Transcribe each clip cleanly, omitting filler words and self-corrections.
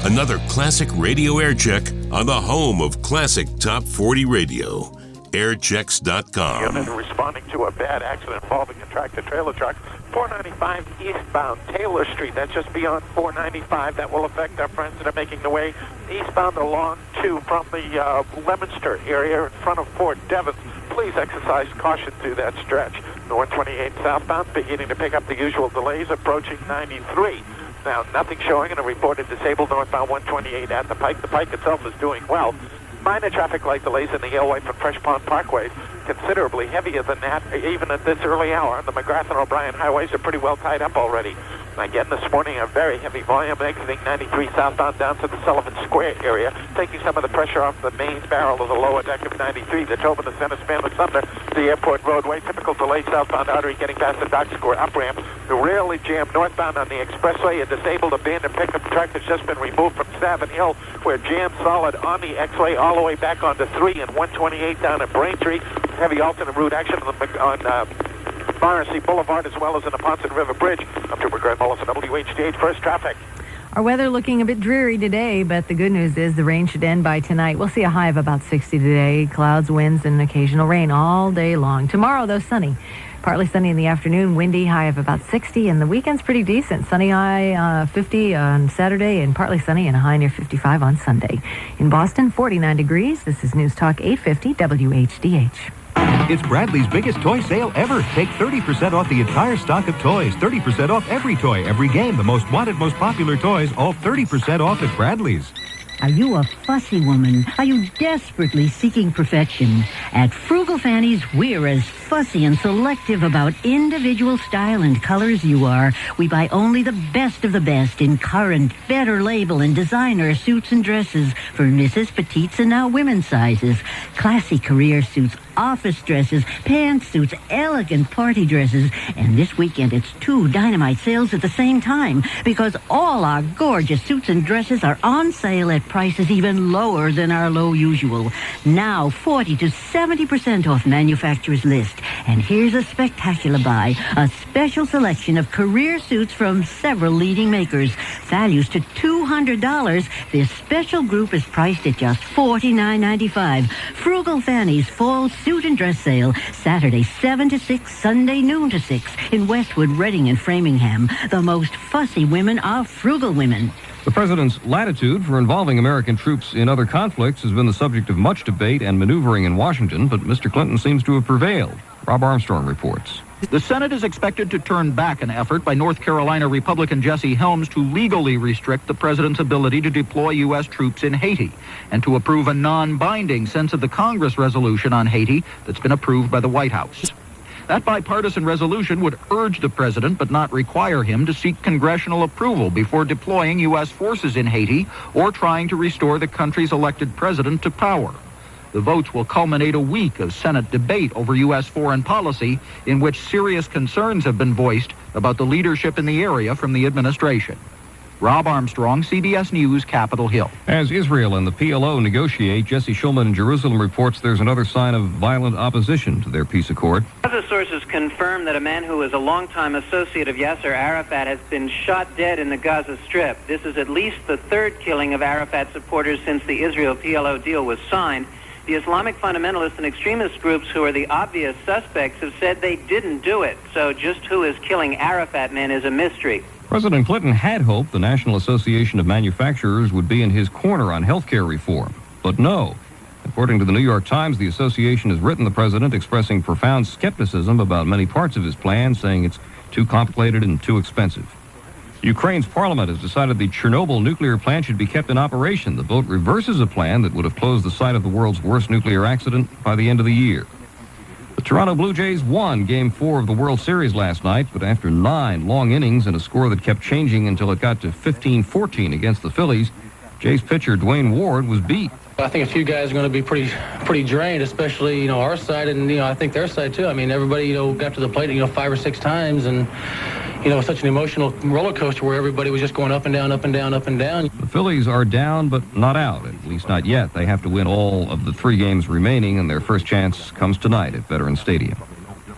Another classic radio air check on the home of classic Top 40 radio. Airchecks.com. Unit responding to a bad accident involving a tractor-trailer truck. 495 eastbound Taylor Street. That's just beyond 495. That will affect our friends that are making the way eastbound along to from the Leominster area in front of Fort Devon. Please exercise caution through that stretch. North 28 southbound beginning to pick up the usual delays approaching 93. Now, nothing showing in a reported disabled northbound 128 at the Pike. The Pike itself is doing well. Minor traffic light delays in the Alewife from Fresh Pond Parkway, considerably heavier than that, even at this early hour. The McGrath and O'Brien highways are pretty well tied up already. Again, this morning, a very heavy volume exiting 93 southbound down to the Sullivan Square area, taking some of the pressure off the main barrel of the lower deck of 93. The Tobin, the center span looks under the airport roadway. Typical delay southbound artery getting past the Dock Square up ramp. The rarely jammed northbound on the expressway. A disabled abandoned pickup truck has just been removed from Savin Hill. We're jammed solid on the X-way all the way back onto 3 and 128 down at Braintree. Heavy alternate route action on Morrissey Boulevard as well as in the Ponson River Bridge. I'm Trooper Greg Mullis at WHDH First Traffic. Our weather looking a bit dreary today, but the good news is the rain should end by tonight. We'll see a high of about 60 today. Clouds, winds, and occasional rain all day long. Tomorrow, though, sunny. Partly sunny in the afternoon, windy, high of about 60, and the weekend's pretty decent. Sunny high 50 on Saturday, and partly sunny and a high near 55 on Sunday. In Boston, 49 degrees. This is News Talk 850 WHDH. It's Bradley's biggest toy sale ever. Take 30% off the entire stock of toys. 30% off every toy, every game. The most wanted, most popular toys, all 30% off at Bradley's. Are you a fussy woman? Are you desperately seeking perfection? At Frugal Fanny's, we're as fussy and selective about individual style and color as you are. We buy only the best of the best in current, better label and designer suits and dresses for Mrs. Petites and now women's sizes. Classy career suits, office dresses, pantsuits, elegant party dresses. And this weekend, it's 2 dynamite sales at the same time because all our gorgeous suits and dresses are on sale at prices even lower than our low usual. Now 40 to 70% off manufacturer's list. And here's a spectacular buy. A special selection of career suits from several leading makers. Values to $200. This special group is priced at just $49.95. Frugal Fanny's Fall Suit and Dress Sale. Saturday 7 to 6, Sunday noon to 6 in Westwood, Reading, and Framingham. The most fussy women are frugal women. The president's latitude for involving American troops in other conflicts has been the subject of much debate and maneuvering in Washington, but Mr. Clinton seems to have prevailed. Rob Armstrong reports. The Senate is expected to turn back an effort by North Carolina Republican Jesse Helms to legally restrict the president's ability to deploy U.S. troops in Haiti and to approve a non-binding sense of the Congress resolution on Haiti that's been approved by the White House. That bipartisan resolution would urge the president but not require him to seek congressional approval before deploying U.S. forces in Haiti or trying to restore the country's elected president to power. The votes will culminate a week of Senate debate over U.S. foreign policy in which serious concerns have been voiced about the leadership in the area from the administration. Rob Armstrong, CBS News, Capitol Hill. As Israel and the PLO negotiate, Jesse Schulman in Jerusalem reports there's another sign of violent opposition to their peace accord. Other sources confirm that a man who was a longtime associate of Yasser Arafat has been shot dead in the Gaza Strip. This is at least the third killing of Arafat supporters since the Israel-PLO deal was signed. The Islamic fundamentalist and extremist groups who are the obvious suspects have said they didn't do it. So just who is killing Arafat men is a mystery. President Clinton had hoped the National Association of Manufacturers would be in his corner on health care reform. But no. According to the New York Times, the association has written the president expressing profound skepticism about many parts of his plan, saying it's too complicated and too expensive. Ukraine's parliament has decided the Chernobyl nuclear plant should be kept in operation. The vote reverses a plan that would have closed the site of the world's worst nuclear accident by the end of the year. The Toronto Blue Jays won Game 4 of the World Series last night, but after 9 long innings and a score that kept changing until it got to 15-14 against the Phillies, Jays pitcher Dwayne Ward was beat. I think a few guys are going to be pretty drained, especially, our side and, I think their side too. I mean, everybody, got to the plate, 5 or 6 times and, such an emotional roller coaster where everybody was just going up and down, up and down, up and down. The Phillies are down, but not out, at least not yet. They have to win all of the 3 games remaining, and their first chance comes tonight at Veterans Stadium.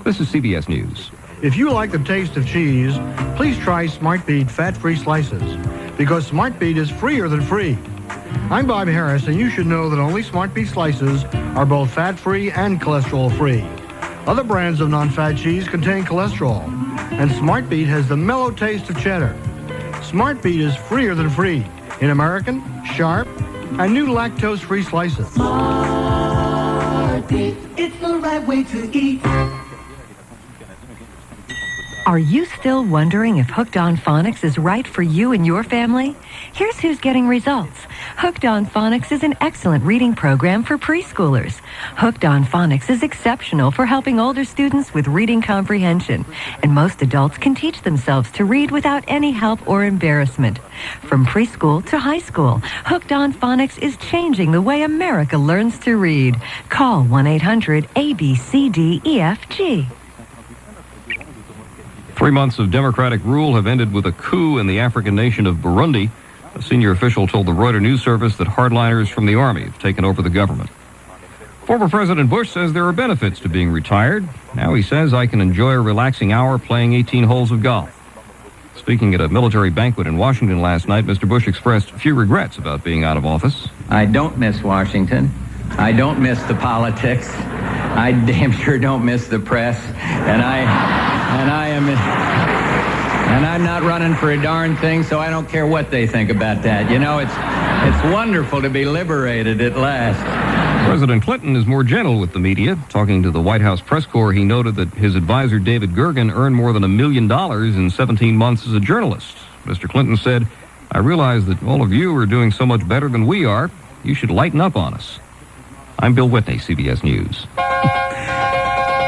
This is CBS News. If you like the taste of cheese, please try Smart Beet fat-free slices, because Smart Beet is freer than free. I'm Bob Harris, and you should know that only Smart Beet slices are both fat-free and cholesterol-free. Other brands of non-fat cheese contain cholesterol, and Smart Beet has the mellow taste of cheddar. Smart Beet is freer than free in American, sharp, and new lactose-free slices. Smart Beet, it's the right way to eat. Are you still wondering if Hooked on Phonics is right for you and your family? Here's who's getting results. Hooked on Phonics is an excellent reading program for preschoolers. Hooked on Phonics is exceptional for helping older students with reading comprehension, and most adults can teach themselves to read without any help or embarrassment. From preschool to high school, Hooked on Phonics is changing the way America learns to read. Call 1-800-ABCDEFG. 3 months of democratic rule have ended with a coup in the African nation of Burundi. A senior official told the Reuters news service that hardliners from the army have taken over the government. Former President Bush says there are benefits to being retired. Now he says, I can enjoy a relaxing hour playing 18 holes of golf. Speaking at a military banquet in Washington last night, Mr. Bush expressed few regrets about being out of office. I don't miss Washington. I don't miss the politics. I damn sure don't miss the press. And I'm not running for a darn thing, so I don't care what they think about that. You know, it's wonderful to be liberated at last. President Clinton is more gentle with the media. Talking to the White House press corps, he noted that his advisor, David Gergen, earned more than $1 million in 17 months as a journalist. Mr. Clinton said, I realize that all of you are doing so much better than we are. You should lighten up on us. I'm Bill Whitney, CBS News.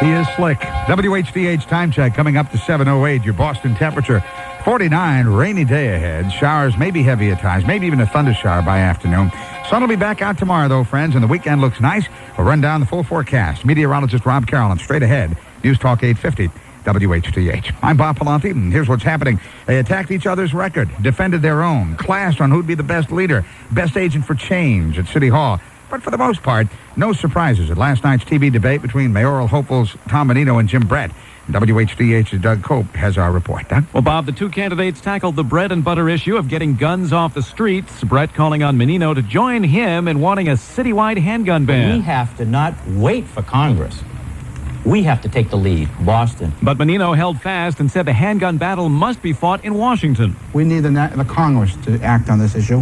He is slick. WHDH time check coming up to 7:08. Your Boston temperature 49. Rainy day ahead. Showers may be heavy at times, maybe even a thunder shower by afternoon. Sun will be back out tomorrow, though, friends, and the weekend looks nice. We'll run down the full forecast. Meteorologist Rob Carroll, and straight ahead, News Talk 850. WHDH. I'm Bob Palante, and here's what's happening. They attacked each other's record, defended their own, clashed on who'd be the best leader, best agent for change at City Hall. But for the most part, no surprises at last night's TV debate between mayoral hopefuls Tom Menino and Jim Brett. WHDH's Doug Cope has our report. Doug? Well, Bob, the two candidates tackled the bread and butter issue of getting guns off the streets. Brett calling on Menino to join him in wanting a citywide handgun ban. We have to not wait for Congress. We have to take the lead, Boston. But Menino held fast and said the handgun battle must be fought in Washington. We need the Congress to act on this issue.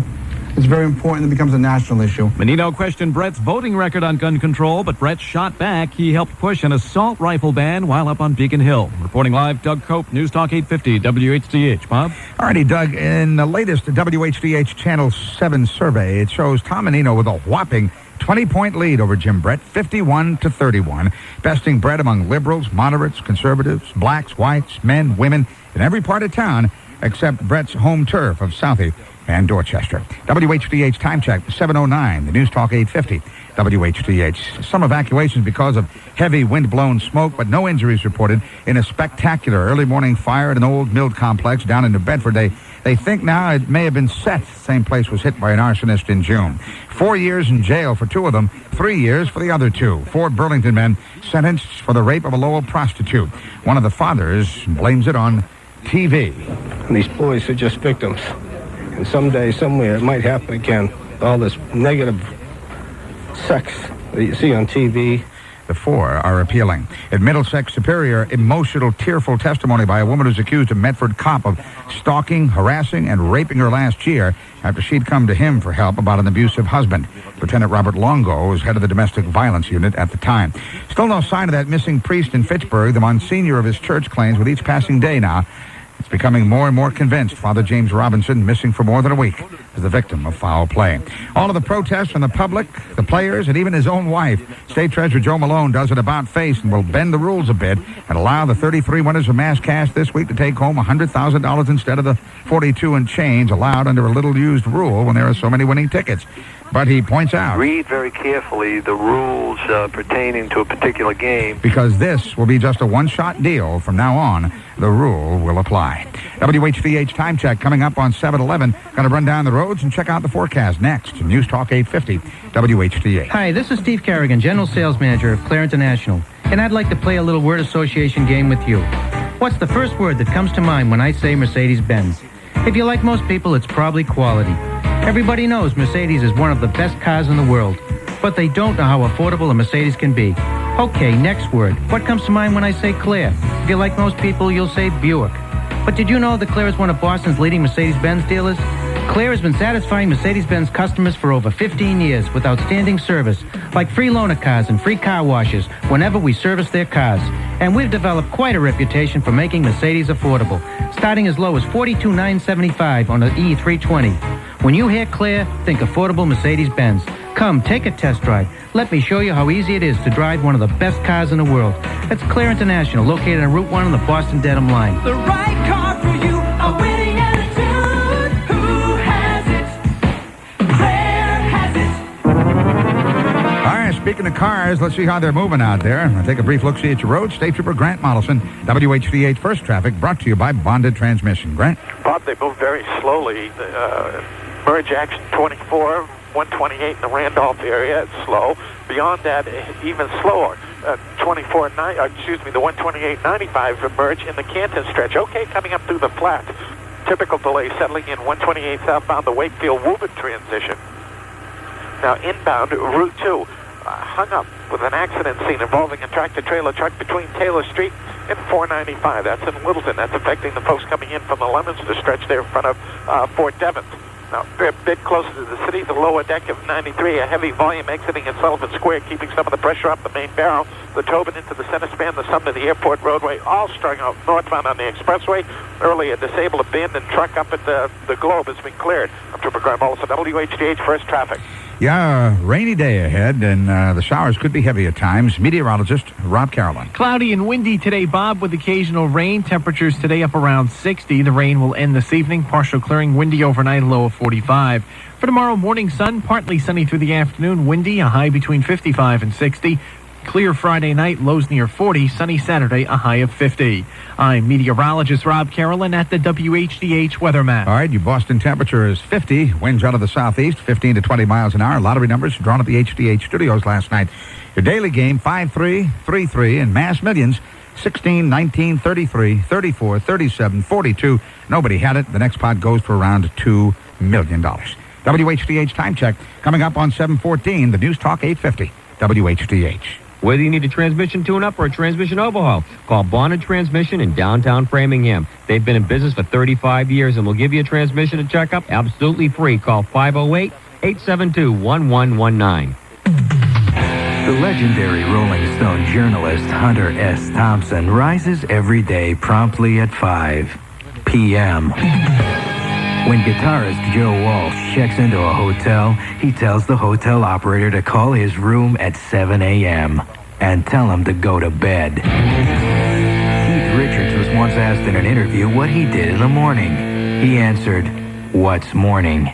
It's very important it becomes a national issue. Menino questioned Brett's voting record on gun control, but Brett shot back. He helped push an assault rifle ban while up on Beacon Hill. Reporting live, Doug Cope, News Talk 850, WHDH. Bob? All righty, Doug. In the latest WHDH Channel 7 survey, it shows Tom Menino with a whopping 20-point lead over Jim Brett, 51-31, besting Brett among liberals, moderates, conservatives, blacks, whites, men, women, in every part of town except Brett's home turf of Southie and Dorchester. WHDH time check, 7:09. The News Talk 850. WHDH. Some evacuations because of heavy wind-blown smoke, but no injuries reported in a spectacular early morning fire at an old mill complex down in New Bedford. They think now it may have been set. Same place was hit by an arsonist in June. 4 years in jail for two of them, 3 years for the other two. 4 Burlington men sentenced for the rape of a Lowell prostitute. One of the fathers blames it on TV. And these boys are just victims. And someday, somewhere, it might happen again. All this negative sex that you see on TV. The 4 are appealing. At Middlesex Superior, emotional, tearful testimony by a woman who's accused a Medford cop of stalking, harassing, and raping her last year after she'd come to him for help about an abusive husband. Lieutenant Robert Longo was head of the domestic violence unit at the time. Still no sign of that missing priest in Fitchburg. The Monsignor of his church claims with each passing day now, it's becoming more and more convinced Father James Robinson, missing for more than a week, is the victim of foul play. All of the protests from the public, the players, and even his own wife, State Treasurer Joe Malone does an about-face and will bend the rules a bit and allow the 33 winners of Mass Cash this week to take home $100,000 instead of the 42 and change allowed under a little-used rule when there are so many winning tickets. But he points out, read very carefully the rules pertaining to a particular game. Because this will be just a one-shot deal. From now on, the rule will apply. WHDH time check coming up on 7:11. Going to run down the roads and check out the forecast next. News Talk 850, WHDH. Hi, this is Steve Carrigan, General Sales Manager of Claire International, and I'd like to play a little word association game with you. What's the first word that comes to mind when I say Mercedes-Benz? If you're like most people, it's probably quality. Everybody knows Mercedes is one of the best cars in the world, but they don't know how affordable a Mercedes can be. Okay, next word. What comes to mind when I say Claire? If you're like most people, you'll say Buick. But did you know that Claire is one of Boston's leading Mercedes-Benz dealers? Claire has been satisfying Mercedes-Benz customers for over 15 years with outstanding service, like free loaner cars and free car washes whenever we service their cars. And we've developed quite a reputation for making Mercedes affordable, starting as low as $42,975 on the E320. When you hear Claire, think affordable Mercedes-Benz. Come, take a test drive. Let me show you how easy it is to drive one of the best cars in the world. That's Claire International, located on Route 1 on the Boston-Dedham line. The right car for you, a winning attitude. Who has it? Claire has it. All right, speaking of cars, let's see how they're moving out there. I'll take a brief look-see at your road. State Trooper Grant Mollison, WHDH First Traffic, brought to you by Bonded Transmission. Grant? Bob, they move very slowly. Merge Action 24, 128 in the Randolph area, it's slow. Beyond that, even slower. The 128-95 merge in the Canton stretch. Okay, coming up through the flat. Typical delay settling in 128 southbound, the Wakefield-Woburn transition. Now inbound, Route 2, hung up with an accident scene involving a tractor-trailer truck between Taylor Street and 495. That's in Littleton. That's affecting the folks coming in from the Leominster stretch there in front of Fort Devon. Now, a bit closer to the city, the lower deck of 93, a heavy volume exiting at Sullivan Square, keeping some of the pressure off the main barrel. The Tobin into the center span, the Sumner to the airport roadway, all strung out northbound on the expressway. Earlier, disabled abandoned truck up at the Globe has been cleared. I'm Trooper Graham Olson, WHDH First Traffic. Yeah, rainy day ahead, and the showers could be heavy at times. Meteorologist Rob Carolyn. Cloudy and windy today, Bob, with occasional rain. Temperatures today up around 60. The rain will end this evening. Partial clearing, windy overnight, low of 45. For tomorrow, morning sun, partly sunny through the afternoon. Windy, a high between 55 and 60. Clear Friday night, lows near 40. Sunny Saturday, a high of 50. I'm meteorologist Rob Carolyn at the WHDH weather map. All right, your Boston temperature is 50. Winds out of the southeast, 15 to 20 miles an hour. Lottery numbers drawn at the HDH studios last night. Your daily game, 5-3, 3-3, and Mass Millions, 16, 19, 33, 34, 37, 42. Nobody had it. The next pot goes for around $2 million. WHDH time check coming up on 7:14. The News Talk 850. WHDH. Whether you need a transmission tune-up or a transmission overhaul, call Bonded Transmission in downtown Framingham. They've been in business for 35 years and will give you a transmission and checkup absolutely free. Call 508-872-1119. The legendary Rolling Stone journalist Hunter S. Thompson rises every day promptly at 5 p.m. When guitarist Joe Walsh checks into a hotel, he tells the hotel operator to call his room at 7 a.m. and tell him to go to bed. Keith Richards was once asked in an interview what he did in the morning. He answered, "What's morning?"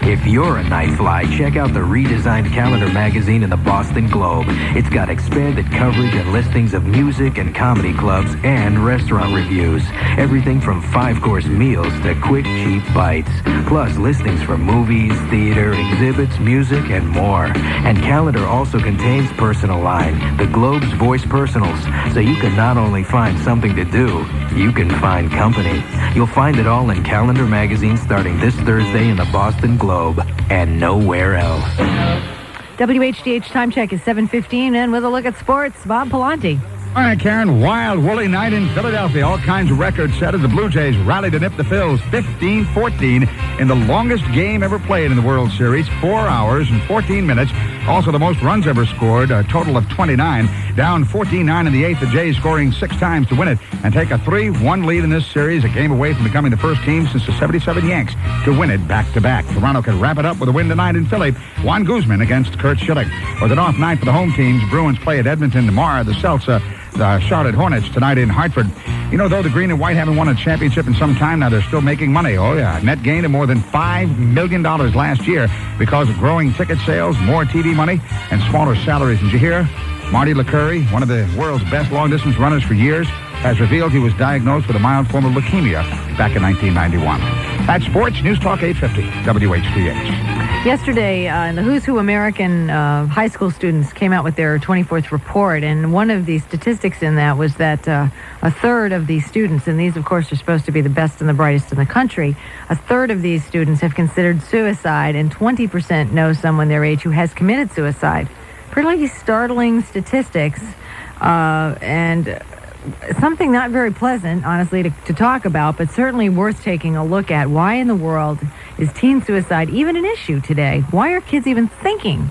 If you're a nightfly, check out the redesigned calendar magazine in the Boston Globe. It's got expanded coverage and listings of music and comedy clubs and restaurant reviews. Everything from 5-course meals to quick, cheap bites. Plus listings for movies, theater, exhibits, music, and more. And calendar also contains Personal Line, the Globe's voice personals. So you can not only find something to do, you can find company. You'll find it all in Calendar magazine starting this Thursday in the Boston Globe. And nowhere else. WHDH time check is 7:15, and with a look at sports, Bob Palante. All right, Karen, wild, woolly night in Philadelphia. All kinds of records set as the Blue Jays rallied to nip the Phils 15-14 in the longest game ever played in the World Series, 4 hours and 14 minutes. Also the most runs ever scored, a total of 29. Down 14-9 in the eighth, the Jays scoring 6 times to win it and take a 3-1 lead in this series, a game away from becoming the first team since the 77 Yanks to win it back-to-back. Toronto can wrap it up with a win tonight in Philly. Juan Guzman against Kurt Schilling. It was an off night for the home teams. Bruins play at Edmonton tomorrow. The Celtics, the Charlotte Hornets tonight in Hartford. You know, though the Green and White haven't won a championship in some time now, they're still making money. Oh, yeah. Net gain of more than $5 million last year because of growing ticket sales, more TV money, and smaller salaries. Did you hear? Marty LeCurry, one of the world's best long-distance runners for years, has revealed he was diagnosed with a mild form of leukemia back in 1991. That's Sports News Talk 850, WHDH. Yesterday, the Who's Who American high school students came out with their 24th report, and one of the statistics in that was that a third of these students, and these, of course, are supposed to be the best and the brightest in the country, a third of these students have considered suicide, and 20% know someone their age who has committed suicide. Pretty startling statistics, and something not very pleasant, honestly, to talk about, but certainly worth taking a look at. Why in the world is teen suicide even an issue today? Why are kids even thinking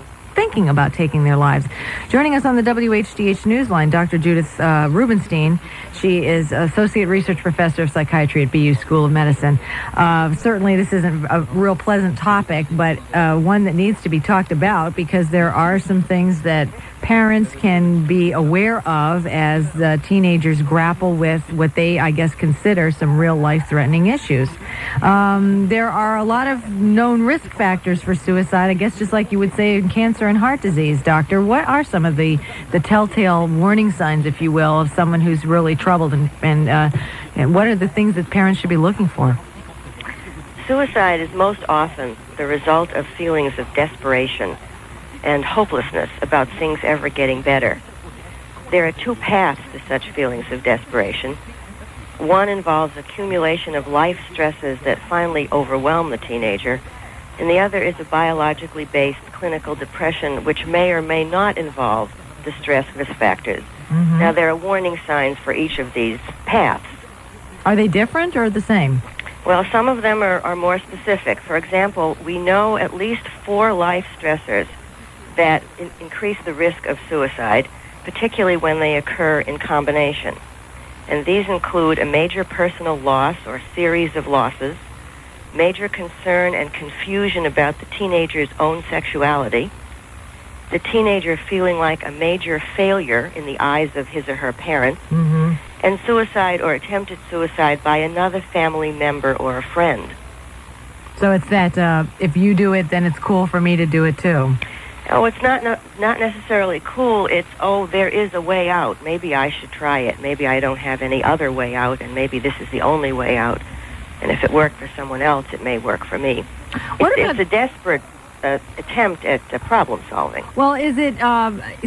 about taking their lives? Joining us on the WHDH Newsline, Dr. Judith Rubenstein. She is Associate Research Professor of Psychiatry at BU School of Medicine. Certainly this isn't a real pleasant topic, but one that needs to be talked about because there are some things that parents can be aware of as teenagers grapple with what they, I guess, consider some real life-threatening issues. There are a lot of known risk factors for suicide, I guess, just like you would say in cancer and heart disease. Doctor, what are some of the telltale warning signs, if you will, of someone who's really troubled, and what are the things that parents should be looking for? Suicide is most often the result of feelings of desperation and hopelessness about things ever getting better. There are two paths to such feelings of desperation. One involves accumulation of life stresses that finally overwhelm the teenager, and the other is a biologically based clinical depression which may or may not involve the stress risk factors. Mm-hmm. Now, there are warning signs for each of these paths. Are they different or the same? Well, some of them are more specific. For example, we know at least 4 life stressors that increase the risk of suicide, particularly when they occur in combination. And these include a major personal loss or series of losses, major concern and confusion about the teenager's own sexuality, the teenager feeling like a major failure in the eyes of his or her parents, Mm-hmm. and suicide or attempted suicide by another family member or a friend. So it's that if you do it, then it's cool for me to do it too. Oh, it's not necessarily cool. It's, oh, there is a way out. Maybe I should try it. Maybe I don't have any other way out, and maybe this is the only way out. And if it worked for someone else, it may work for me. It's a desperate attempt at problem solving. Well, is it,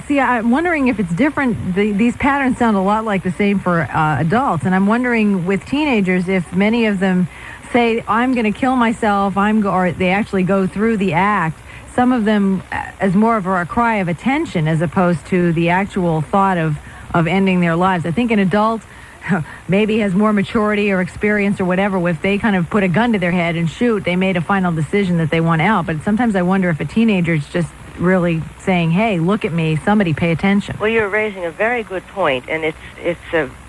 see, I'm wondering if it's different. These patterns sound a lot like the same for adults, and I'm wondering with teenagers if many of them say, I'm going to kill myself, or they actually go through the act. Some of them as more of a cry of attention as opposed to the actual thought of ending their lives. I think an adult maybe has more maturity or experience or whatever. If they kind of put a gun to their head and shoot, they made a final decision that they want out. But sometimes I wonder if a teenager is just really saying, hey, look at me, somebody pay attention. Well, you're raising a very good point, and it's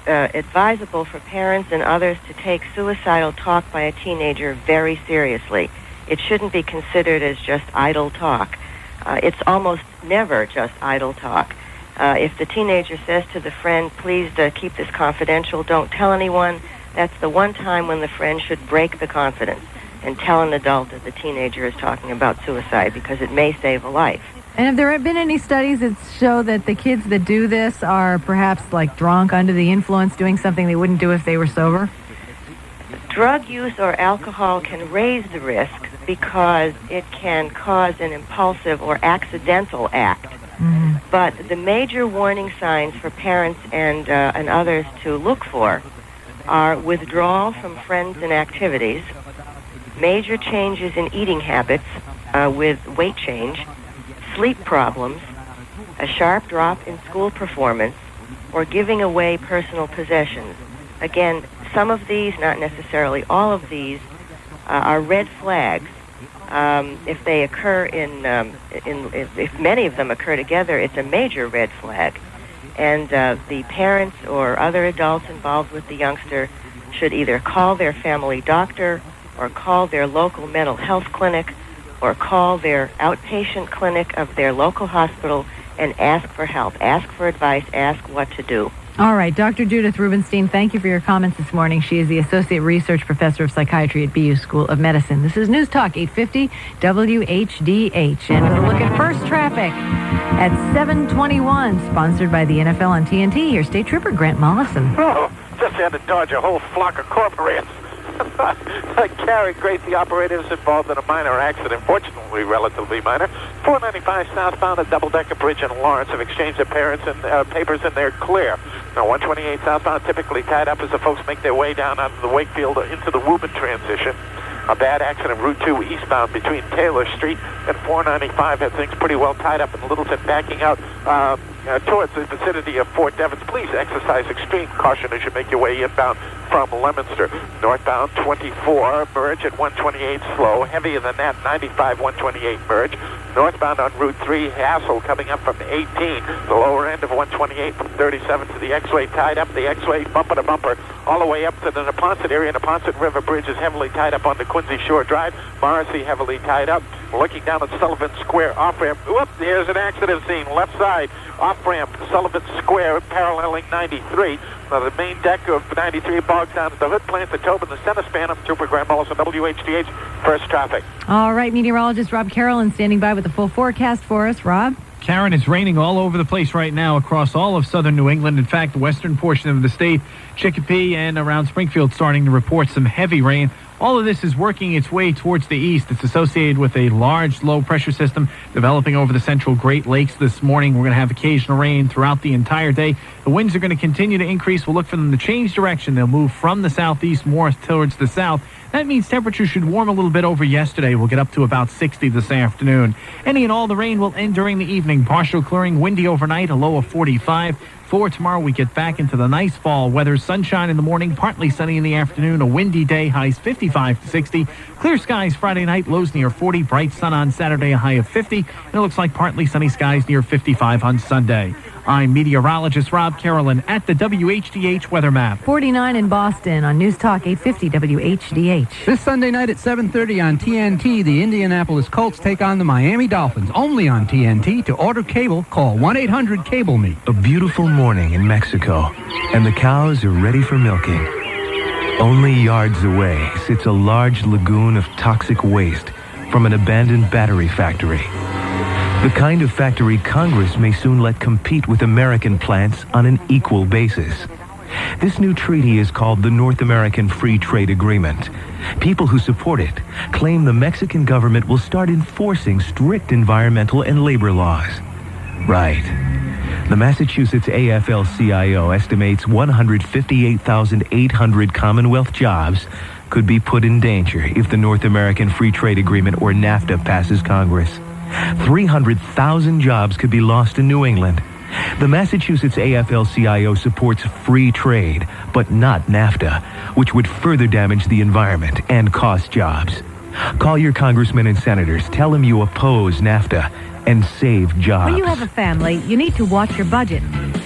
advisable for parents and others to take suicidal talk by a teenager very seriously. It shouldn't be considered as just idle talk. It's almost never just idle talk. If the teenager says to the friend, please keep this confidential, don't tell anyone, that's the one time when the friend should break the confidence and tell an adult that the teenager is talking about suicide, because it may save a life. And have there been any studies that show that the kids that do this are perhaps like drunk, under the influence, doing something they wouldn't do if they were sober? Drug use or alcohol can raise the risk because it can cause an impulsive or accidental act. Mm-hmm. But the major warning signs for parents and others to look for are withdrawal from friends and activities, major changes in eating habits with weight change, sleep problems, a sharp drop in school performance, or giving away personal possessions. Again, some of these, not necessarily all of these, are red flags. If they occur if many of them occur together, it's a major red flag. And the parents or other adults involved with the youngster should either call their family doctor or call their local mental health clinic or call their outpatient clinic of their local hospital and ask for help, ask for advice, ask what to do. All right, Dr. Judith Rubenstein, thank you for your comments this morning. She is the Associate Research Professor of Psychiatry at BU School of Medicine. This is News Talk 850 WHDH. And we'll look at first traffic at 7:21, sponsored by the NFL on TNT. Here's State Trooper Grant Mollison. Oh, just had to dodge a whole flock of cormorants. Gary Grace, the operator, is involved in a minor accident, fortunately relatively minor. 495 southbound at Double-Decker Bridge in Lawrence have exchanged their papers and they're clear. Now, 128 southbound typically tied up as the folks make their way down out of the Wakefield into the Woburn transition. A bad accident, Route 2 eastbound between Taylor Street and 495 had things pretty well tied up in Littleton, backing out towards the vicinity of Fort Devens. Please exercise extreme caution as you make your way inbound from Leominster. Northbound 24, merge at 128 slow. Heavier than that, 95, 128 merge. Northbound on Route 3, hassle coming up from 18. The lower end of 128 from 37 to the X-Way tied up. The X-Way bumper to bumper all the way up to the Neponset area. Neponset River Bridge is heavily tied up on the Quincy Shore Drive. Morrissey heavily tied up. We're looking down at Sullivan Square off-ramp. Whoop, there's an accident scene. Left side, off-ramp, Sullivan Square, paralleling 93. Now, the main deck of 93 bogs down at the Hood Plant, the Tobin, the center span of Trooper Graham Mullis and WHDH, first traffic. All right, meteorologist Rob Carrollin standing by with the full forecast for us. Rob? Karen, it's raining all over the place right now across all of southern New England. In fact, the western portion of the state, Chicopee and around Springfield, starting to report some heavy rain. All of this is working its way towards the east. It's associated with a large low-pressure system developing over the central Great Lakes this morning. We're going to have occasional rain throughout the entire day. The winds are going to continue to increase. We'll look for them to change direction. They'll move from the southeast more towards the south. That means temperatures should warm a little bit over yesterday. We'll get up to about 60 this afternoon. Any and all the rain will end during the evening. Partial clearing, windy overnight, a low of 45. For tomorrow, we get back into the nice fall weather. Sunshine in the morning, partly sunny in the afternoon. A windy day, highs 55 to 60. Clear skies Friday night, lows near 40. Bright sun on Saturday, a high of 50. And it looks like partly sunny skies near 55 on Sunday. I'm meteorologist Rob Carrollin at the WHDH weather map. 49 in Boston on News Talk 850 WHDH. This Sunday night at 7:30 on TNT, the Indianapolis Colts take on the Miami Dolphins. Only on TNT. To order cable, call 1-800-CABLE-ME. A beautiful morning in Mexico, and the cows are ready for milking. Only yards away sits a large lagoon of toxic waste from an abandoned battery factory. The kind of factory Congress may soon let compete with American plants on an equal basis. This new treaty is called the North American Free Trade Agreement. People who support it claim the Mexican government will start enforcing strict environmental and labor laws. Right. The Massachusetts AFL-CIO estimates 158,800 Commonwealth jobs could be put in danger if the North American Free Trade Agreement, or NAFTA, passes Congress. 300,000 jobs could be lost in New England. The Massachusetts AFL-CIO supports free trade, but not NAFTA, which would further damage the environment and cost jobs. Call your congressmen and senators. Tell them you oppose NAFTA and save jobs. When you have a family, you need to watch your budget.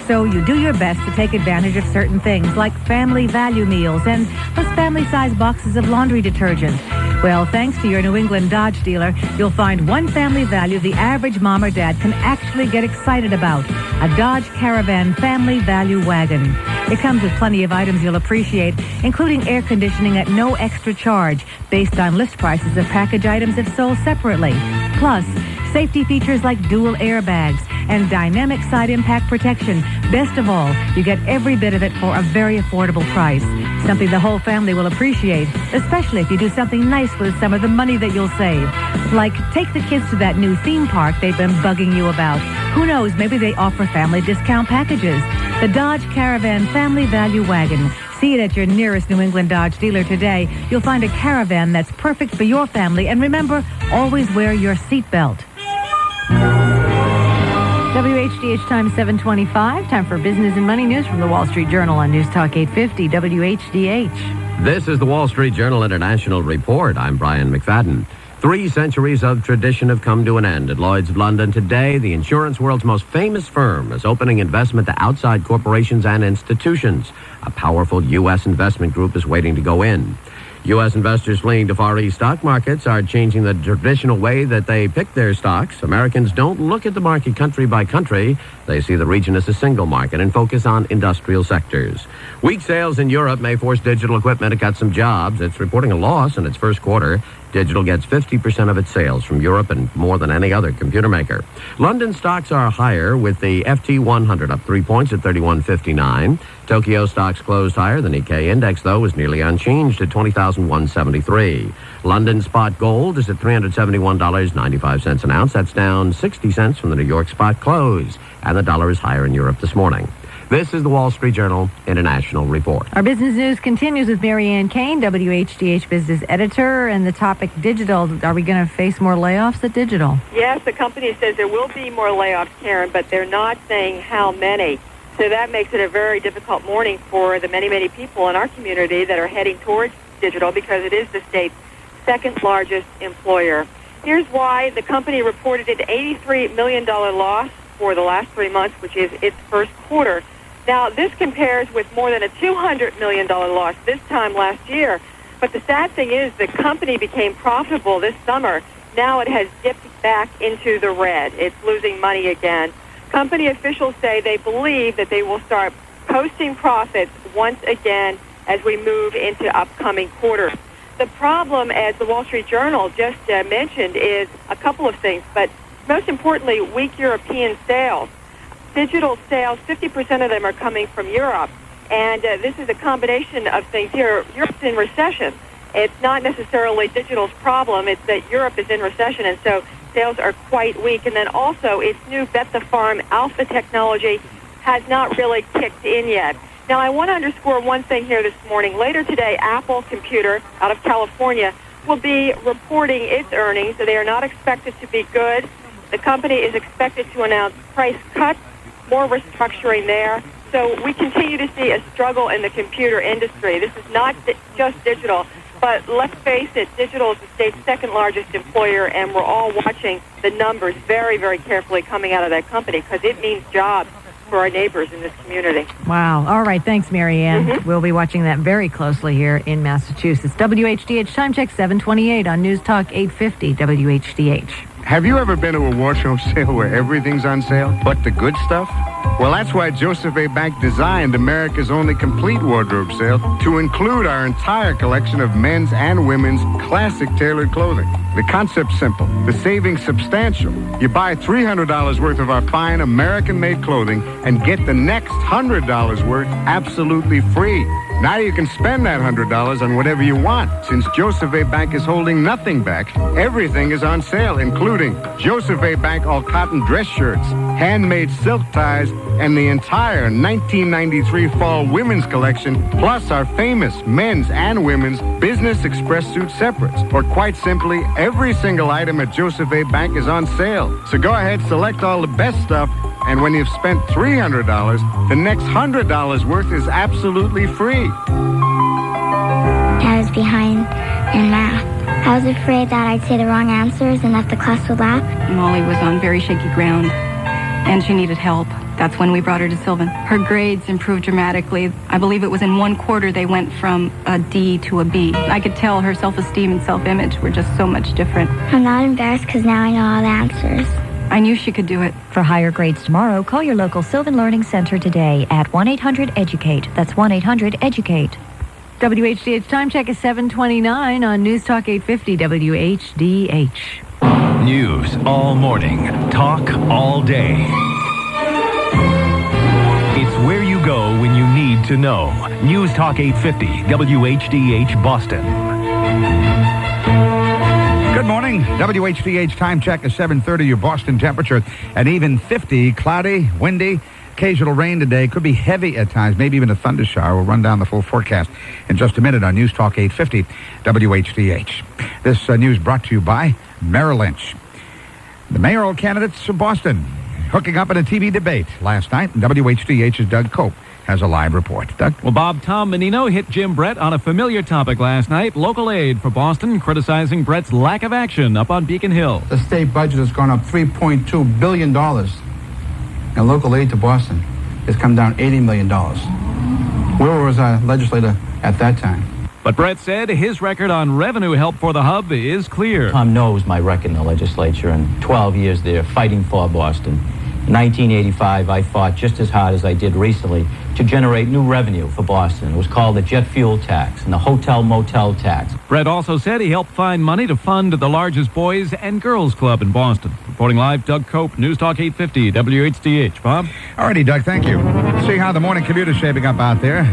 So you do your best to take advantage of certain things like family value meals and those family-sized boxes of laundry detergent. Well, thanks to your New England Dodge dealer, you'll find one family value the average mom or dad can actually get excited about: a Dodge Caravan Family Value Wagon. It comes with plenty of items you'll appreciate, including air conditioning at no extra charge, based on list prices of package items if sold separately. Plus, safety features like dual airbags and dynamic side impact protection. Best of all, you get every bit of it for a very affordable price. Something the whole family will appreciate, especially if you do something nice with some of the money that you'll save. Like, take the kids to that new theme park they've been bugging you about. Who knows, maybe they offer family discount packages. The Dodge Caravan Family Value Wagon. See it at your nearest New England Dodge dealer today. You'll find a Caravan that's perfect for your family. And remember, always wear your seatbelt. WHDH time 7:25. Time for business and money news from the Wall Street Journal on News Talk 850 WHDH. This is the Wall Street Journal International Report. I'm Brian McFadden. 3 centuries of tradition have come to an end at Lloyd's of London. Today, the insurance world's most famous firm is opening investment to outside corporations and institutions. A powerful U.S. investment group is waiting to go in. U.S. investors fleeing to Far East stock markets are changing the traditional way that they pick their stocks. Americans don't look at the market country by country. They see the region as a single market and focus on industrial sectors. Weak sales in Europe may force digital equipment to cut some jobs. It's reporting a loss in its first quarter. Digital gets 50% of its sales from Europe and more than any other computer maker. London stocks are higher, with the FT 100 up 3 points at 31.59. Tokyo stocks closed higher. The Nikkei index, though, was nearly unchanged at 20,173. London spot gold is at $371.95 an ounce. That's down 60 cents from the New York spot close. And the dollar is higher in Europe this morning. This is the Wall Street Journal International Report. Our business news continues with Marianne Kane, WHDH business editor, and the topic digital. Are we going to face more layoffs at Digital? Yes, the company says there will be more layoffs, Karen, but they're not saying how many. So that makes it a very difficult morning for the many, many people in our community that are heading towards Digital, because it is the state's second largest employer. Here's why. The company reported an $83 million loss for the last 3 months, which is its first quarter. Now, this compares with more than a $200 million loss this time last year. But the sad thing is the company became profitable this summer. Now it has dipped back into the red. It's losing money again. Company officials say they believe that they will start posting profits once again as we move into upcoming quarters. The problem, as the Wall Street Journal just mentioned, is a couple of things, but most importantly, weak European sales. Digital sales, 50% of them are coming from Europe, and this is a combination of things here. Europe's in recession. It's not necessarily Digital's problem. It's that Europe is in recession, and so sales are quite weak. And then also, its new Bet the Farm Alpha technology has not really kicked in yet. Now, I want to underscore one thing here this morning. Later today, Apple Computer out of California will be reporting its earnings. So they are not expected to be good. The company is expected to announce price cuts, more restructuring there. So we continue to see a struggle in the computer industry. This is not just Digital, but let's face it, Digital is the state's second largest employer, and we're all watching the numbers very, very carefully coming out of that company, because it means jobs for our neighbors in this community. Wow. All right. Thanks, Marianne. We'll be watching that very closely here in Massachusetts. WHDH time check 7:28 on News Talk 850 WHDH. Have you ever been to a wardrobe sale where everything's on sale but the good stuff? Well, that's why Joseph A. Bank designed America's only complete wardrobe sale to include our entire collection of men's and women's classic tailored clothing. The concept's simple. The savings substantial. You buy $300 worth of our fine American-made clothing and get the next $100 worth absolutely free. Now you can spend that $100 on whatever you want. Since Joseph A. Bank is holding nothing back, everything is on sale, including Joseph A. Bank all-cotton dress shirts, handmade silk ties, and the entire 1993 fall women's collection, plus our famous men's and women's business express suit separates. Or quite simply, every single item at Joseph A. Bank is on sale. So go ahead, select all the best stuff, and when you've spent $300, the next $100 worth is absolutely free. I was behind in math. I was afraid that I'd say the wrong answers and that the class would laugh. Molly was on very shaky ground, and she needed help. That's when we brought her to Sylvan. Her grades improved dramatically. I believe it was in 1 quarter they went from a D to a B. I could tell her self-esteem and self-image were just so much different. I'm not embarrassed because now I know all the answers. I knew she could do it. For higher grades tomorrow, call your local Sylvan Learning Center today at 1-800-EDUCATE. That's 1-800-EDUCATE. WHDH time check is 7:29 on News Talk 850 WHDH. News all morning. Talk all day. It's where you go when you need to know. News Talk 850 WHDH Boston. Good morning. WHDH time check is 7:30. Your Boston temperature an even 50. Cloudy, windy, occasional rain today. Could be heavy at times, maybe even a thunder shower. We'll run down the full forecast in just a minute on News Talk 850 WHDH. This news brought to you by Merrill Lynch. The mayoral candidates of Boston hooking up in a TV debate last night. WHDH's Doug Cope has a live report. Doug? Well, Bob, Tom Menino hit Jim Brett on a familiar topic last night. Local aid for Boston criticizing Brett's lack of action up on Beacon Hill. The state budget has gone up $3.2 billion. And local aid to Boston has come down $80 million. Where was our legislator at that time? But Brett said his record on revenue help for the hub is clear. Tom knows my record in the legislature and 12 years there fighting for Boston. In 1985, I fought just as hard as I did recently to generate new revenue for Boston. It was called the jet fuel tax and the hotel-motel tax. Brett also said he helped find money to fund the largest boys and girls club in Boston. Reporting live, Doug Cope, News Talk 850, WHDH. Bob? All righty, Doug, thank you. Let's see how the morning commute is shaping up out there.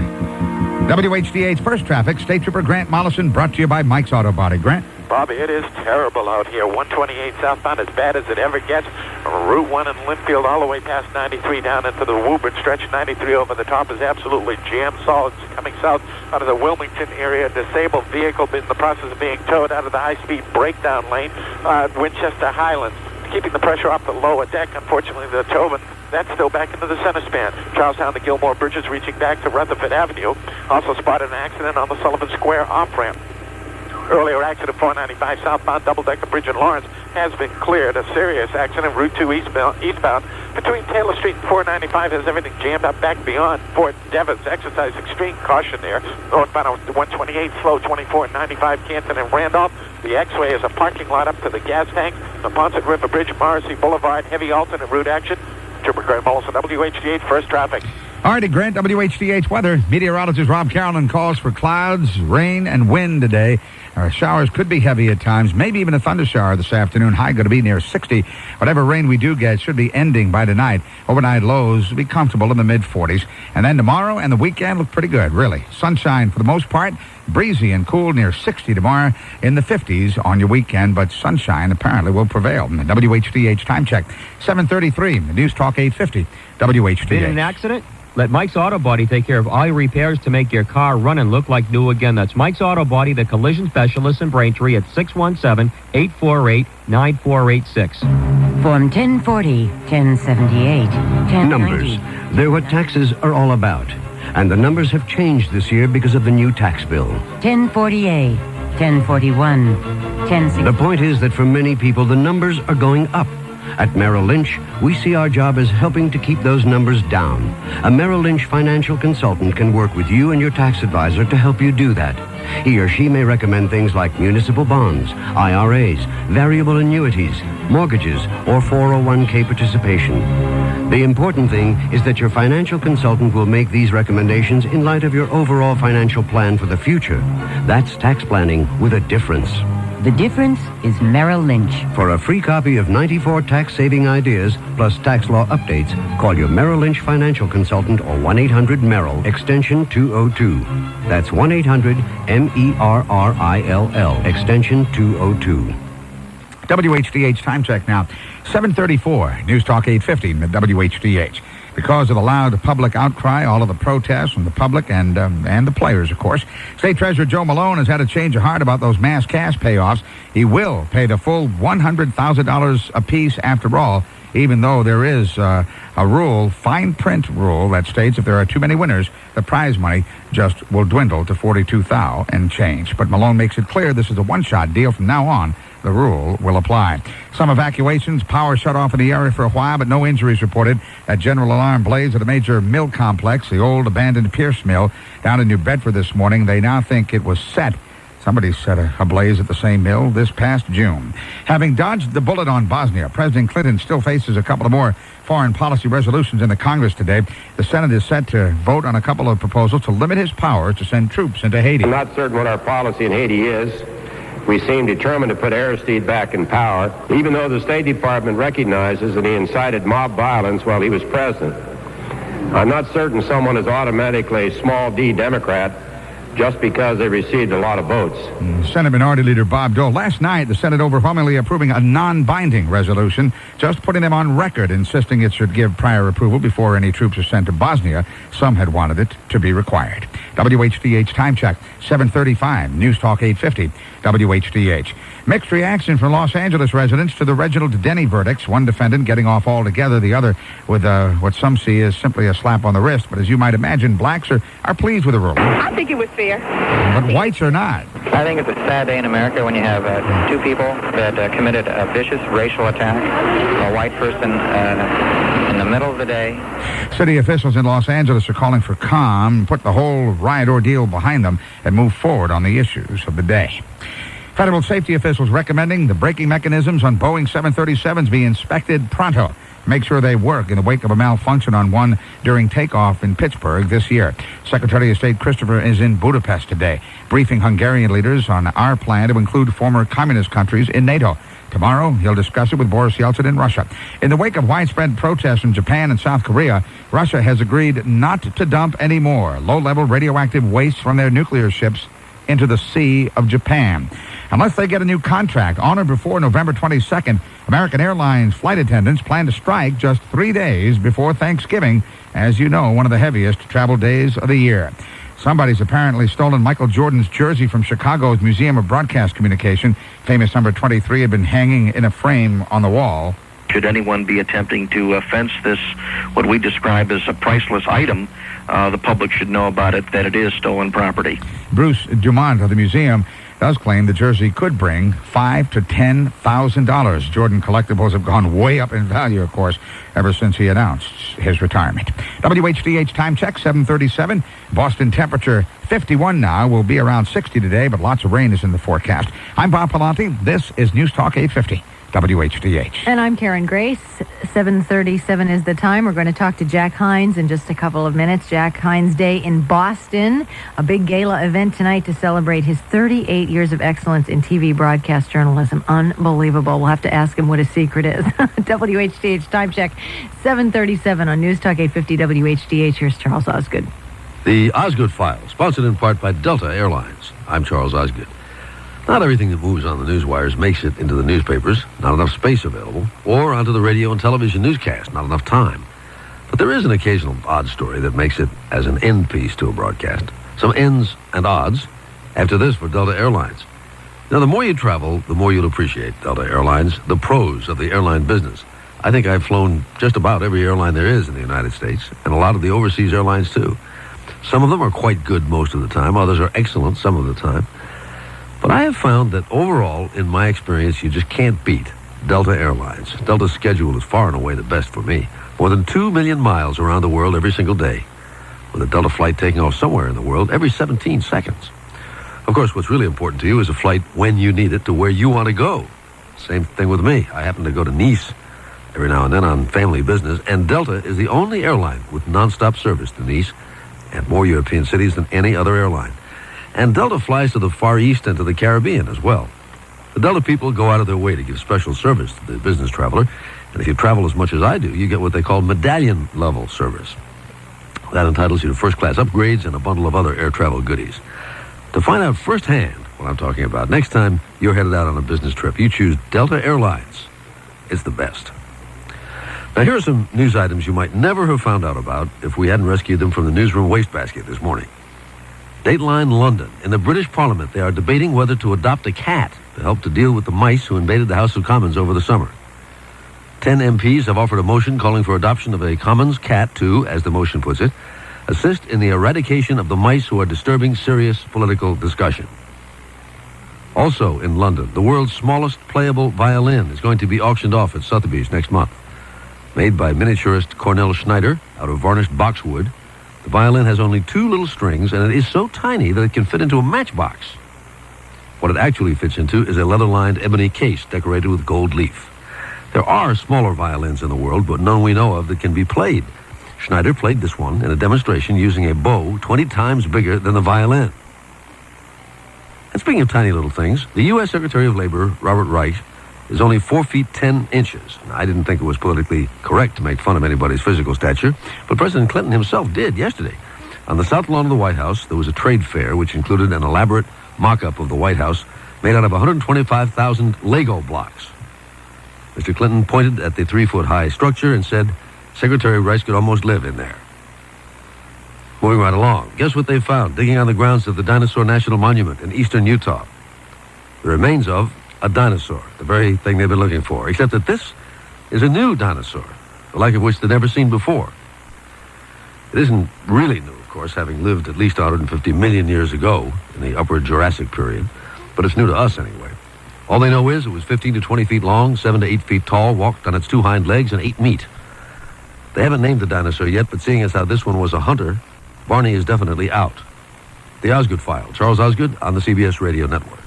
WHDH First Traffic, State Trooper Grant Mollison, brought to you by Mike's Auto Body. Grant? Bobby, it is terrible out here. 128 southbound, as bad as it ever gets. Route 1 in Linfield all the way past 93 down into the Woburn stretch. 93 over the top is absolutely jammed solid. Coming south out of the Wilmington area. Disabled vehicle in the process of being towed out of the high-speed breakdown lane. Winchester Highlands. Keeping the pressure off the lower deck. Unfortunately, the Tobin, that's still back into the center span. Charlestown to Gilmore Bridges reaching back to Rutherford Avenue. Also spotted an accident on the Sullivan Square off-ramp. Earlier accident 495 southbound double-decker bridge in Lawrence has been cleared. A serious accident Route 2 eastbound between Taylor Street and 495 has everything jammed up back beyond Fort Devens. Exercise extreme caution there. Northbound 128, slow 24 and 95 Canton and Randolph. The X-Way is a parking lot up to the gas tank. The Ponset River Bridge, Morrissey Boulevard, heavy alternate route action. Trooper Grant Mollison, WHDH First Traffic. All righty, Grant, WHDH weather. Meteorologist Rob Carolyn calls for clouds, rain, and wind today. Showers could be heavy at times, maybe even a thunder shower this afternoon. High going to be near 60. Whatever rain we do get should be ending by tonight. Overnight lows will be comfortable in the mid-40s. And then tomorrow and the weekend look pretty good, really. Sunshine for the most part. Breezy and cool near 60 tomorrow, in the 50s on your weekend, but sunshine apparently will prevail. WHDH time check, 7:33. News Talk 850. WHDH. Been in an accident? Let Mike's Auto Body take care of all your repairs to make your car run and look like new again. That's Mike's Auto Body, the collision specialist in Braintree at 617-848-9486. Form 1040, 1078, 1090. Numbers. They're what taxes are all about. And the numbers have changed this year because of the new tax bill. 1048, 1041, 1060. The point is that for many people, the numbers are going up. At Merrill Lynch, we see our job as helping to keep those numbers down. A Merrill Lynch financial consultant can work with you and your tax advisor to help you do that. He or she may recommend things like municipal bonds, IRAs, variable annuities, mortgages, or 401k participation. The important thing is that your financial consultant will make these recommendations in light of your overall financial plan for the future. That's tax planning with a difference. The difference is Merrill Lynch. For a free copy of 94 tax-saving ideas plus tax law updates, call your Merrill Lynch financial consultant or 1-800-MERRILL, extension 202. That's 1-800-MERRILL, extension 202. WHDH time check now, 7:34. News Talk 850 at WHDH. Because of the loud public outcry, all of the protests from the public and the players, of course, State Treasurer Joe Malone has had a change of heart about those mass cash payoffs. He will pay the full $100,000 apiece after all, even though there is a rule, fine print rule, that states if there are too many winners, the prize money just will dwindle to $42,000 and change. But Malone makes it clear this is a one-shot deal. From now on, the rule will apply. Some evacuations, power shut off in the area for a while, but no injuries reported. A general alarm blaze at a major mill complex, the old abandoned Pierce Mill, down in New Bedford this morning. They now think it was set. Somebody set a blaze at the same mill this past June. Having dodged the bullet on Bosnia, President Clinton still faces a couple of more foreign policy resolutions in the Congress today. The Senate is set to vote on a couple of proposals to limit his powers to send troops into Haiti. I'm not certain what our policy in Haiti is. We seem determined to put Aristide back in power, even though the State Department recognizes that he incited mob violence while he was president. I'm not certain someone is automatically a small d Democrat just because they received a lot of votes. Senate Minority Leader Bob Dole. Last night, the Senate overwhelmingly approving a non-binding resolution, just putting them on record, insisting it should give prior approval before any troops are sent to Bosnia. Some had wanted it to be required. WHDH time check, 7:35. News Talk 850. WHDH. Mixed reaction from Los Angeles residents to the Reginald Denny verdicts. One defendant getting off altogether, the other with what some see as simply a slap on the wrist. But as you might imagine, blacks are pleased with the ruling. I think it was fair. But whites are not. I think it's a sad day in America when you have two people that committed a vicious racial attack, a white person in the middle of the day. City officials in Los Angeles are calling for calm, put the whole riot ordeal behind them, and move forward on the issues of the day. Federal safety officials recommending the braking mechanisms on Boeing 737s be inspected pronto. make sure they work in the wake of a malfunction on one during takeoff in Pittsburgh this year. Secretary of State Christopher is in Budapest today, briefing Hungarian leaders on our plan to include former communist countries in NATO. Tomorrow, he'll discuss it with Boris Yeltsin in Russia. In the wake of widespread protests in Japan and South Korea, Russia has agreed not to dump any more low-level radioactive waste from their nuclear ships into the Sea of Japan. Unless they get a new contract on or before November 22nd, American Airlines flight attendants plan to strike just 3 days before Thanksgiving, as you know, one of the heaviest travel days of the year. Somebody's apparently stolen Michael Jordan's jersey from Chicago's Museum of Broadcast Communication. Famous number 23 had been hanging in a frame on the wall. Should anyone be attempting to fence this, what we describe as a priceless item, the public should know about it, that it is stolen property. Bruce Dumont of the museum does claim the jersey could bring $5,000 to $10,000. Jordan collectibles have gone way up in value, of course, ever since he announced his retirement. WHDH time check, 7:37. Boston temperature 51 now. Will be around 60 today, but lots of rain is in the forecast. I'm Bob Pallanti. This is News Talk 850. WHDH. And I'm Karen Grace. 7:37 is the time. We're going to talk to Jack Hines in just a couple of minutes. Jack Hines Day in Boston. A big gala event tonight to celebrate his 38 years of excellence in TV broadcast journalism. Unbelievable. We'll have to ask him what his secret is. WHDH time check, 7:37 on News Talk 850 WHDH. Here's Charles Osgood. The Osgood File, sponsored in part by Delta Airlines. I'm Charles Osgood. Not everything that moves on the news wires makes it into the newspapers. Not enough space available. Or onto the radio and television newscast. Not enough time. But there is an occasional odd story that makes it as an end piece to a broadcast. Some ends and odds. After this for Delta Airlines. Now, the more you travel, the more you'll appreciate Delta Airlines, the pros of the airline business. I think I've flown just about every airline there is in the United States, and a lot of the overseas airlines, too. Some of them are quite good most of the time. Others are excellent some of the time. But I have found that overall, in my experience, you just can't beat Delta Airlines. Delta's schedule is far and away the best for me. More than 2 million miles around the world every single day, with a Delta flight taking off somewhere in the world every 17 seconds. Of course, what's really important to you is a flight when you need it to where you want to go. Same thing with me. I happen to go to Nice every now and then on family business, and Delta is the only airline with nonstop service to Nice and more European cities than any other airline. And Delta flies to the Far East and to the Caribbean as well. The Delta people go out of their way to give special service to the business traveler. And if you travel as much as I do, you get what they call medallion-level service. That entitles you to first-class upgrades and a bundle of other air travel goodies. To find out firsthand what I'm talking about, next time you're headed out on a business trip, you choose Delta Airlines. It's the best. Now, here are some news items you might never have found out about if we hadn't rescued them from the newsroom wastebasket this morning. Dateline London. In the British Parliament, they are debating whether to adopt a cat to help to deal with the mice who invaded the House of Commons over the summer. 10 MPs have offered a motion calling for adoption of a Commons cat to, as the motion puts it, assist in the eradication of the mice who are disturbing serious political discussion. Also in London, the world's smallest playable violin is going to be auctioned off at Sotheby's next month. Made by miniaturist Cornell Schneider out of varnished boxwood, the violin has only 2 little strings, and it is so tiny that it can fit into a matchbox. What it actually fits into is a leather-lined ebony case decorated with gold leaf. There are smaller violins in the world, but none we know of that can be played. Schneider played this one in a demonstration using a bow 20 times bigger than the violin. And speaking of tiny little things, the U.S. Secretary of Labor, Robert Reich, is only 4 feet 10 inches. Now, I didn't think it was politically correct to make fun of anybody's physical stature, but President Clinton himself did yesterday. On the south lawn of the White House, there was a trade fair which included an elaborate mock-up of the White House made out of 125,000 Lego blocks. Mr. Clinton pointed at the 3-foot-high structure and said, Secretary Rice could almost live in there. Moving right along, guess what they found digging on the grounds of the Dinosaur National Monument in eastern Utah? The remains of a dinosaur, the very thing they've been looking for, except that this is a new dinosaur, the like of which they'd never seen before. It isn't really new, of course, having lived at least 150 million years ago in the upper Jurassic period, but it's new to us anyway. All they know is it was 15 to 20 feet long, 7 to 8 feet tall, walked on its 2 hind legs, and ate meat. They haven't named the dinosaur yet, but seeing as how this one was a hunter, Barney is definitely out. The Osgood File. Charles Osgood on the CBS Radio Network.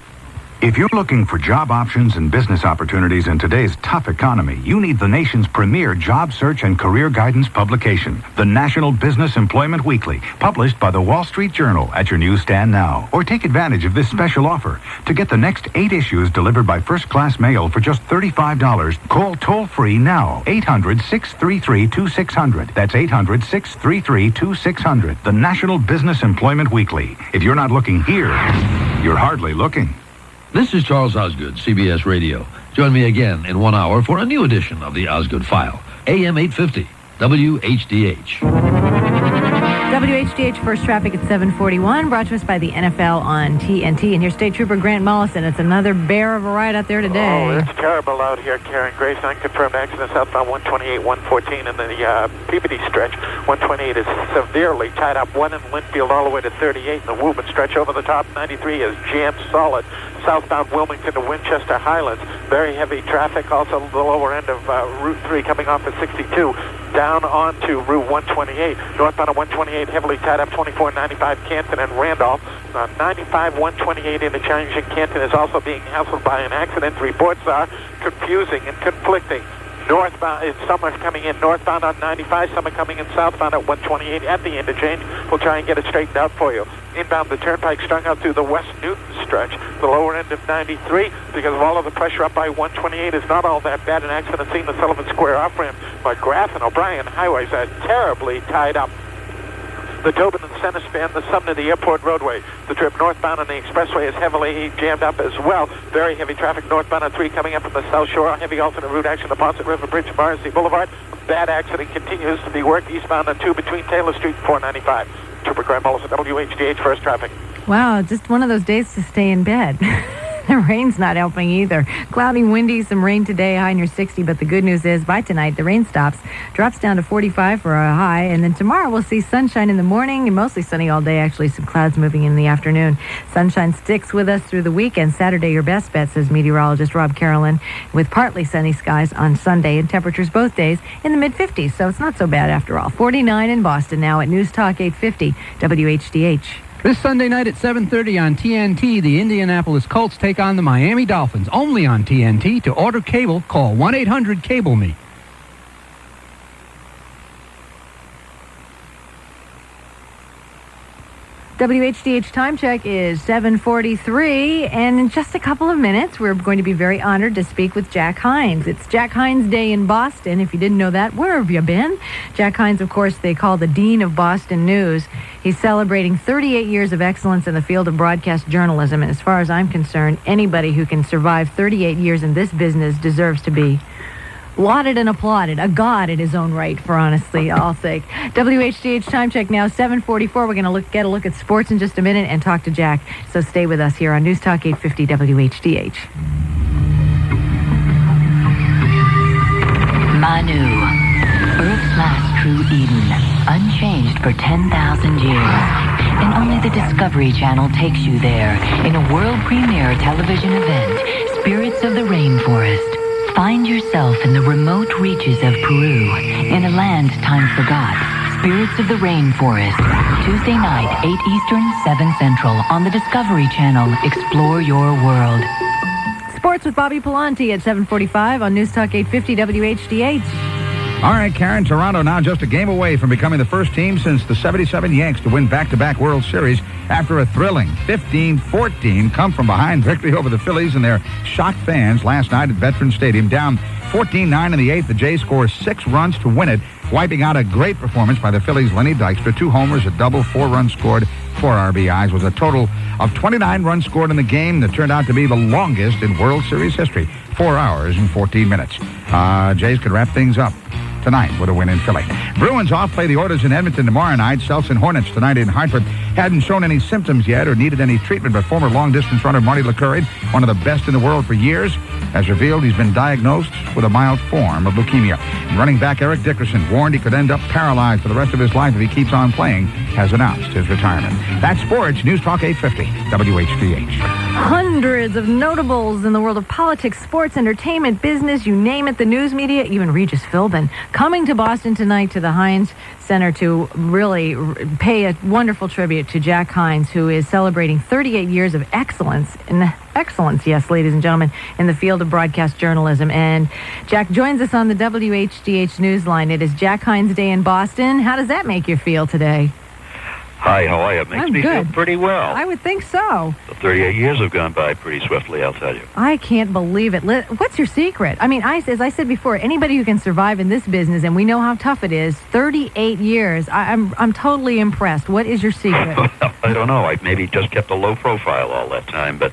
If you're looking for job options and business opportunities in today's tough economy, you need the nation's premier job search and career guidance publication, the National Business Employment Weekly, published by the Wall Street Journal at your newsstand now. Or take advantage of this special offer. To get the next 8 issues delivered by first-class mail for just $35, call toll-free now, 800-633-2600. That's 800-633-2600. The National Business Employment Weekly. If you're not looking here, you're hardly looking. This is Charles Osgood, CBS Radio. Join me again in 1 hour for a new edition of the Osgood File. AM 850, WHDH. WHDH First Traffic at 7:41, brought to us by the NFL on TNT. And here's State Trooper Grant Mollison. It's another bear of a ride out there today. Oh, it's terrible out here, Karen Grace. Unconfirmed accident southbound 128, 114, and the Peabody stretch. 128 is severely tied up. One in Linfield all the way to 38. And the Woburn stretch over the top. 93 is jammed solid. Southbound Wilmington to Winchester Highlands. Very heavy traffic. Also the lower end of Route 3 coming off at 62. Down onto Route 128. Northbound of 128 heavily tied up. 24, 95 Canton and Randolph. 95, 128 interchange in Canton is also being hassled by an accident. Reports are confusing and conflicting. Northbound, some are coming in northbound on 95, some are coming in southbound at 128 at the interchange. We'll try and get it straightened out for you. Inbound the turnpike strung out through the West Newton stretch, the lower end of 93, because of all of the pressure up by 128 is not all that bad. An accident scene, the Sullivan Square off-ramp, McGrath and O'Brien highways are terribly tied up. The Tobin and Center span, the Sumner, the Airport Roadway. The trip northbound on the expressway is heavily jammed up as well. Very heavy traffic northbound on 3 coming up from the South Shore. Heavy alternate route action, the Possett River Bridge, Morrissey Boulevard. Bad accident continues to be worked eastbound on 2 between Taylor Street and 495. Trooper Graham Mullis at WHDH First Traffic. Wow, just one of those days to stay in bed. The rain's not helping either. Cloudy, windy, some rain today, high near 60, but the good news is by tonight the rain stops, drops down to 45 for a high, and then tomorrow we'll see sunshine in the morning and mostly sunny all day, actually some clouds moving in the afternoon. Sunshine sticks with us through the weekend. Saturday, your best bet, says meteorologist Rob Carolyn, with partly sunny skies on Sunday and temperatures both days in the mid-50s, so it's not so bad after all. 49 in Boston now at News Talk 850 WHDH. This Sunday night at 7:30 on TNT, the Indianapolis Colts take on the Miami Dolphins. Only on TNT. To order cable, call 1-800-CABLE-ME. WHDH time check is 7:43, and in just a couple of minutes, we're going to be very honored to speak with Jack Hines. It's Jack Hines Day in Boston. If you didn't know that, where have you been? Jack Hines, of course, they call the Dean of Boston News. He's celebrating 38 years of excellence in the field of broadcast journalism, and as far as I'm concerned, anybody who can survive 38 years in this business deserves to be lauded and applauded, a god in his own right, for honestly, I'll say. WHDH time check now, 7:44. We're going to get a look at sports in just a minute and talk to Jack. So stay with us here on News Talk 850 WHDH. Manu, Earth's last true Eden, unchanged for 10,000 years. And only the Discovery Channel takes you there in a world premiere television event, Spirits of the Rainforest. Find yourself in the remote reaches of Peru, in a land time forgot. Spirits of the Rainforest. Tuesday night, 8 Eastern, 7 Central, on the Discovery Channel. Explore your world. Sports with Bobby Pallanti at 7:45 on News Talk 850 WHDH. All right, Karen, Toronto now just a game away from becoming the first team since the 77 Yanks to win back-to-back World Series after a thrilling 15-14 come-from-behind victory over the Phillies and their shocked fans last night at Veterans Stadium. Down 14-9 in the 8th, the Jays score 6 runs to win it, wiping out a great performance by the Phillies' Lenny Dykstra. 2 homers, a double, 4 runs scored, 4 RBIs. Was a total of 29 runs scored in the game that turned out to be the longest in World Series history, 4 hours and 14 minutes. Jays could wrap things up tonight with a win in Philly. Bruins off play the Oilers in Edmonton tomorrow night. Celtics and Hornets tonight in Hartford. Hadn't shown any symptoms yet or needed any treatment, but former long-distance runner Marty LeCurry, one of the best in the world for years, has revealed he's been diagnosed with a mild form of leukemia. And running back Eric Dickerson, warned he could end up paralyzed for the rest of his life if he keeps on playing, has announced his retirement. That's sports. News Talk 850 WHDH. Hundreds of notables in the world of politics, sports, entertainment, business, you name it, the news media, even Regis Philbin, coming to Boston tonight to the Heinz Center to really pay a wonderful tribute to Jack Heinz, who is celebrating 38 years of excellence, yes, ladies and gentlemen, in the field of broadcast journalism. And Jack joins us on the WHDH Newsline. It is Jack Heinz Day in Boston. How does that make you feel today? Hi, how are you? It makes me feel pretty well. I would think so. The 38 years have gone by pretty swiftly, I'll tell you. I can't believe it. What's your secret? I mean, as I said before, anybody who can survive in this business, and we know how tough it is, 38 years, I'm totally impressed. What is your secret? Well, I don't know. I maybe just kept a low profile all that time, but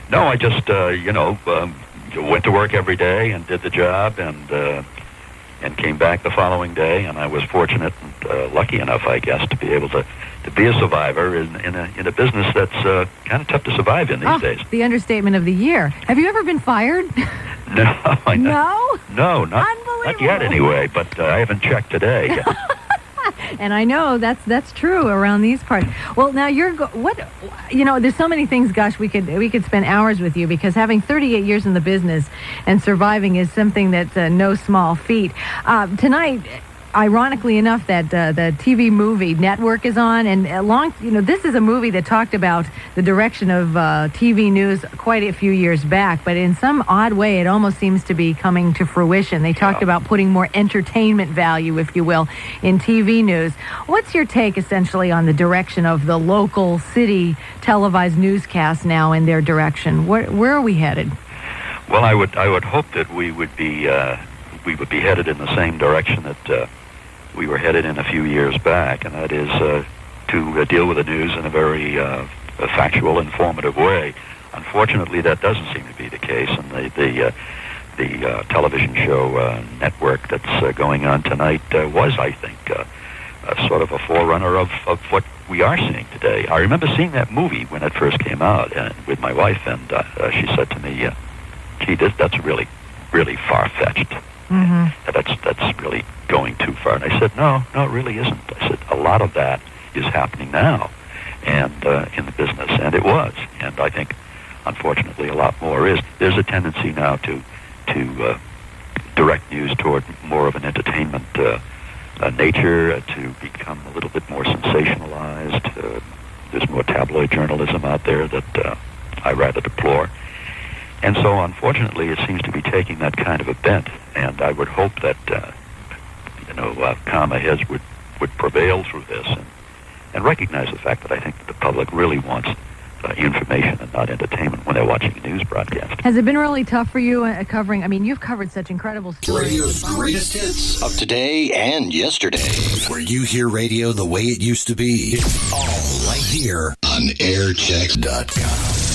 no, I just, went to work every day and did the job and came back the following day, and I was fortunate and lucky enough, I guess, to be able to be a survivor in a business that's kind of tough to survive in these days. The understatement of the year. Have you ever been fired? No, not yet anyway, but I haven't checked today. And I know that's true around these parts. Well, now there's so many things, gosh, we could spend hours with you, because having 38 years in the business and surviving is something that's no small feat. Tonight, ironically enough, that the TV movie Network is on, and this is a movie that talked about the direction of TV news quite a few years back, but in some odd way, it almost seems to be coming to fruition. They talked about putting more entertainment value, if you will, in TV news. What's your take, essentially, on the direction of the local city televised newscasts now in their direction? Where are we headed? Well, I would hope that we would be headed in the same direction that we were headed in a few years back, and that is to deal with the news in a very factual, informative way. Unfortunately, that doesn't seem to be the case, and the television show Network that's going on tonight was, I think, sort of a forerunner of what we are seeing today. I remember seeing that movie when it first came out with my wife, and she said to me, gee, that's really, really far-fetched. Mm-hmm. That's really going too far. And I said, no, it really isn't. I said, a lot of that is happening now, and in the business, and it was. And I think, unfortunately, a lot more is. There's a tendency now to direct news toward more of an entertainment nature, to become a little bit more sensationalized. There's more tabloid journalism out there that I rather deplore. And so, unfortunately, it seems to be taking that kind of a bent, and I would hope that, calmer heads would prevail through this and recognize the fact that I think that the public really wants information and not entertainment when they're watching a news broadcast. Has it been really tough for you covering, you've covered such incredible stories. Radio's greatest hits of today and yesterday. Where you hear radio the way it used to be. It's all right here on airchecks.com.